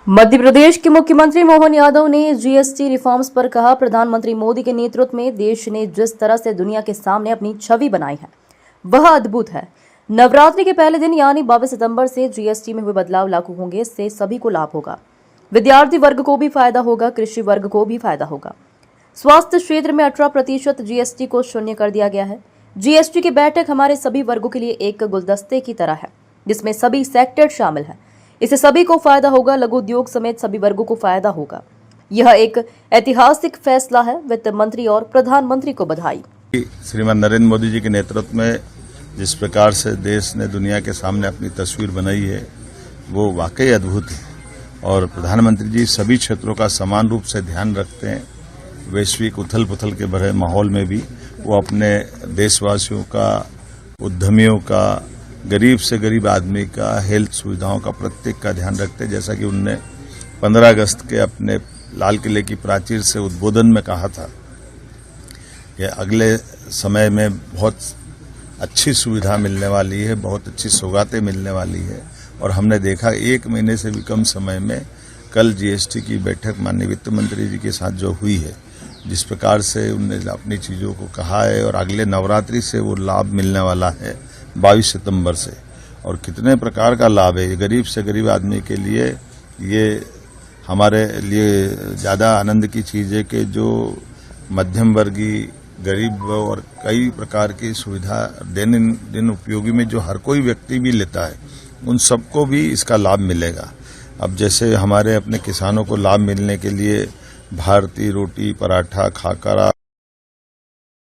मध्य प्रदेश के मुख्यमंत्री मोहन यादव ने जीएसटी रिफॉर्म्स पर कहा, प्रधानमंत्री मोदी के नेतृत्व में देश ने जिस तरह से दुनिया के सामने अपनी छवि बनाई है वह अद्भुत है। नवरात्रि के पहले दिन यानी 22 सितंबर से जीएसटी में हुए बदलाव लागू होंगे। इससे सभी को लाभ होगा। विद्यार्थी वर्ग को भी फायदा होगा, कृषि वर्ग को भी फायदा होगा। स्वास्थ्य क्षेत्र में 18% जीएसटी को शून्य कर दिया गया है। जीएसटी की बैठक हमारे सभी वर्गों के लिए एक गुलदस्ते की तरह है, जिसमें सभी सेक्टर शामिल है। इससे सभी को फायदा होगा, लघु उद्योग समेत सभी वर्गों को फायदा होगा। यह एक ऐतिहासिक फैसला है। वित्त मंत्री और प्रधानमंत्री को बधाई। श्रीमान नरेंद्र मोदी जी के नेतृत्व में जिस प्रकार से देश ने दुनिया के सामने अपनी तस्वीर बनाई है वो वाकई अद्भुत है और प्रधानमंत्री जी सभी क्षेत्रों का समान रूप से ध्यान रखते हैं। वैश्विक उथल पुथल के भरे माहौल में भी वो अपने देशवासियों का, उद्यमियों का, गरीब से गरीब आदमी का, हेल्थ सुविधाओं का, प्रत्येक का ध्यान रखते हैं। जैसा कि उनने 15 अगस्त के अपने लाल किले की प्राचीर से उद्बोधन में कहा था कि अगले समय में बहुत अच्छी सुविधा मिलने वाली है, बहुत अच्छी सौगातें मिलने वाली है। और हमने देखा 1 महीने से भी कम समय में कल जीएसटी की बैठक माननीय वित्त मंत्री जी के साथ जो हुई है, जिस प्रकार से उनने अपनी चीज़ों को कहा है और अगले नवरात्रि से वो लाभ मिलने वाला है 22 सितंबर से। और कितने प्रकार का लाभ है, गरीब से गरीब आदमी के लिए ये हमारे लिए ज़्यादा आनंद की चीज़ है कि जो मध्यम वर्गीय, गरीब और कई प्रकार की सुविधा दिन उपयोगी में जो हर कोई व्यक्ति भी लेता है, उन सबको भी इसका लाभ मिलेगा। अब जैसे हमारे अपने किसानों को लाभ मिलने के लिए भारतीय रोटी, पराठा, खाकरा,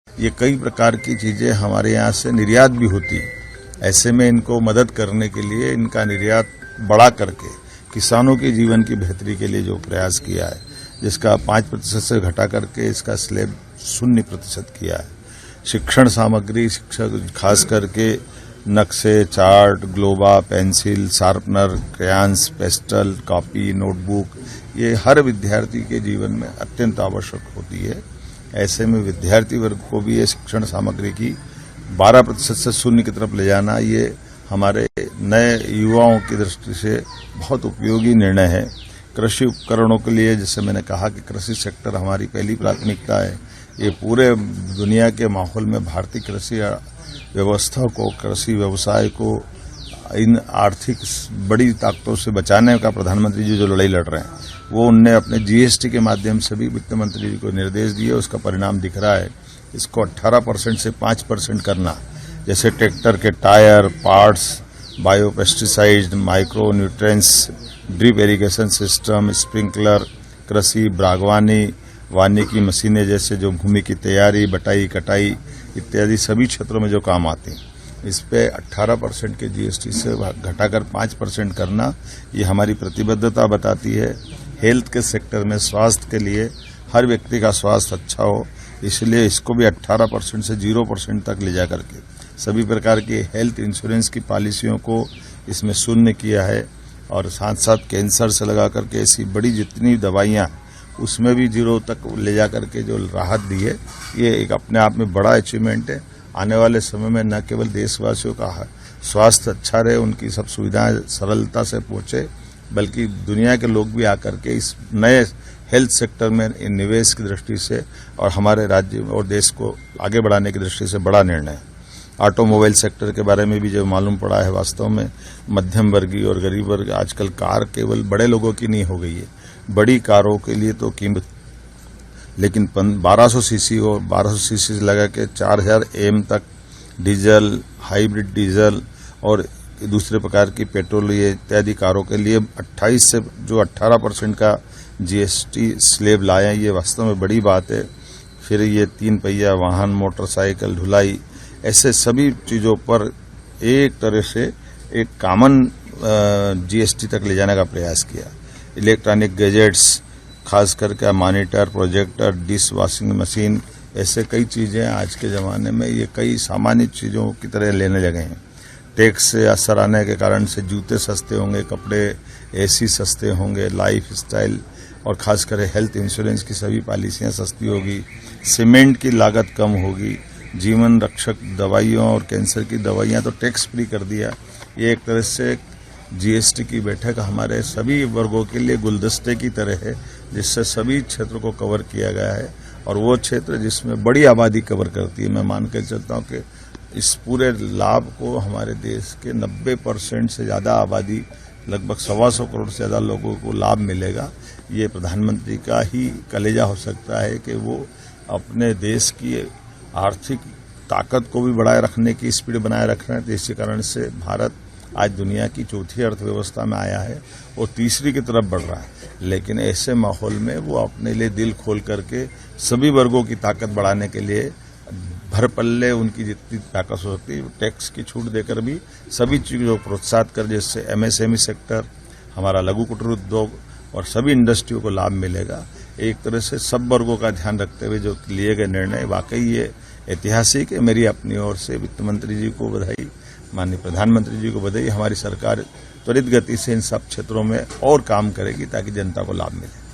ये कई प्रकार की चीजें हमारे यहाँ से निर्यात भी होती है। ऐसे में इनको मदद करने के लिए इनका निर्यात बढ़ा करके किसानों के जीवन की बेहतरी के लिए जो प्रयास किया है, जिसका 5% से घटा करके इसका स्लैब 0% किया है। शिक्षण सामग्री, शिक्षक खास करके नक्शे, chart, globe, pencil, sharpener, crayons, pastel, copy, notebook, ये हर विद्यार्थी के जीवन में अत्यंत आवश्यक होती है। ऐसे में विद्यार्थी वर्ग को भी ये शिक्षण सामग्री की 12% से 0 की तरफ ले जाना, ये हमारे नए युवाओं की दृष्टि से बहुत उपयोगी निर्णय है। कृषि उपकरणों के लिए जैसे मैंने कहा कि कृषि सेक्टर हमारी पहली प्राथमिकता है। ये पूरे दुनिया के माहौल में भारतीय कृषि व्यवस्था को, कृषि व्यवसाय को इन आर्थिक बड़ी ताकतों से बचाने का प्रधानमंत्री जी जो लड़ाई लड़ रहे हैं, वो उनने अपने जीएसटी के माध्यम से भी वित्त मंत्री जी को निर्देश दिए। उसका परिणाम दिख रहा है। इसको 18% से 5% करना, जैसे ट्रैक्टर के tyre, parts, biopesticide, micro nutrients, drip irrigation system, sprinkler, कृषि, बागवानी, वानिकी मशीनें जैसे जो भूमि की तैयारी, बटाई, कटाई इत्यादि सभी क्षेत्रों में जो काम आते हैं, इस पे 18% के जीएसटी से घटाकर 5% करना, ये हमारी प्रतिबद्धता बताती है। हेल्थ के सेक्टर में स्वास्थ्य के लिए हर व्यक्ति का स्वास्थ्य अच्छा हो, इसलिए इसको भी 18% से 0% तक ले जा करके सभी प्रकार की हेल्थ इंश्योरेंस की पॉलिसियों को इसमें शून्य किया है। और साथ साथ कैंसर से लगा करके ऐसी बड़ी जितनी दवाइयाँ उसमें भी 0 तक ले जा करके जो राहत दी है, ये एक अपने आप में बड़ा अचीवमेंट है। आने वाले समय में न केवल देशवासियों का स्वास्थ्य अच्छा रहे, उनकी सब सुविधाएं सरलता से पहुंचे, बल्कि दुनिया के लोग भी आकर के इस नए हेल्थ सेक्टर में निवेश की दृष्टि से और हमारे राज्य और देश को आगे बढ़ाने की दृष्टि से बड़ा निर्णय है। ऑटोमोबाइल सेक्टर के बारे में भी जो मालूम पड़ा है, वास्तव में मध्यम वर्गीय और गरीब वर्ग आजकल कार केवल बड़े लोगों की नहीं हो गई है। बड़ी कारों के लिए तो कीमत, लेकिन 1200 सीसी और 1200 सीसी से लगा के 4000 एम तक डीजल, हाइब्रिड डीजल और दूसरे प्रकार की पेट्रोल ये इत्यादि कारों के लिए 28 से जो 18% का जीएसटी स्लैब लाए, ये वास्तव में बड़ी बात है। फिर ये 3 पहिया वाहन, मोटरसाइकिल, ढुलाई, ऐसे सभी चीज़ों पर एक तरह से एक कॉमन जीएसटी तक ले जाने का प्रयास किया। इलेक्ट्रॉनिक गैजेट्स, खास करके monitor, projector, dish washing machine, ऐसे कई चीज़ें आज के ज़माने में ये कई सामान्य चीज़ों की तरह लेने लगे हैं। टैक्स से असर आने के कारण से जूते सस्ते होंगे, कपड़े, एसी सस्ते होंगे, लाइफ स्टाइल और खासकर हेल्थ इंश्योरेंस की सभी पॉलिसियाँ सस्ती होगी, सीमेंट की लागत कम होगी, जीवन रक्षक दवाइयों और कैंसर की दवाइयाँ तो टैक्स फ्री कर दिया। ये एक तरह से जीएसटी की बैठक हमारे सभी वर्गों के लिए गुलदस्ते की तरह है, जिससे सभी क्षेत्रों को कवर किया गया है। और वो क्षेत्र जिसमें बड़ी आबादी कवर करती है, मैं मान कर चलता हूं कि इस पूरे लाभ को हमारे देश के 90% से ज्यादा आबादी, लगभग 125 करोड़ से ज्यादा लोगों को लाभ मिलेगा। ये प्रधानमंत्री का ही कलेजा हो सकता है कि वो अपने देश की आर्थिक ताकत को भी बढ़ाए रखने की स्पीड बनाए रख रहे हैं। तो इसी कारण से भारत आज दुनिया की चौथी अर्थव्यवस्था में आया है और तीसरी की तरफ बढ़ रहा है। लेकिन ऐसे माहौल में वो अपने लिए दिल खोल करके सभी वर्गों की ताकत बढ़ाने के लिए भर पल्ले उनकी जितनी ताकत हो सकती है टैक्स की छूट देकर भी सभी चीजों को प्रोत्साहित कर, जिससे एमएसएमई सेक्टर, हमारा लघु कुटीर उद्योग और सभी इंडस्ट्रियों को लाभ मिलेगा। एक तरह से सब वर्गों का ध्यान रखते हुए जो लिए गए निर्णय वाकई ये ऐतिहासिक है। मेरी अपनी ओर से वित्त मंत्री जी को बधाई, माननीय प्रधानमंत्री जी को बधाई। हमारी सरकार त्वरित गति से इन सब क्षेत्रों में और काम करेगी ताकि जनता को लाभ मिले।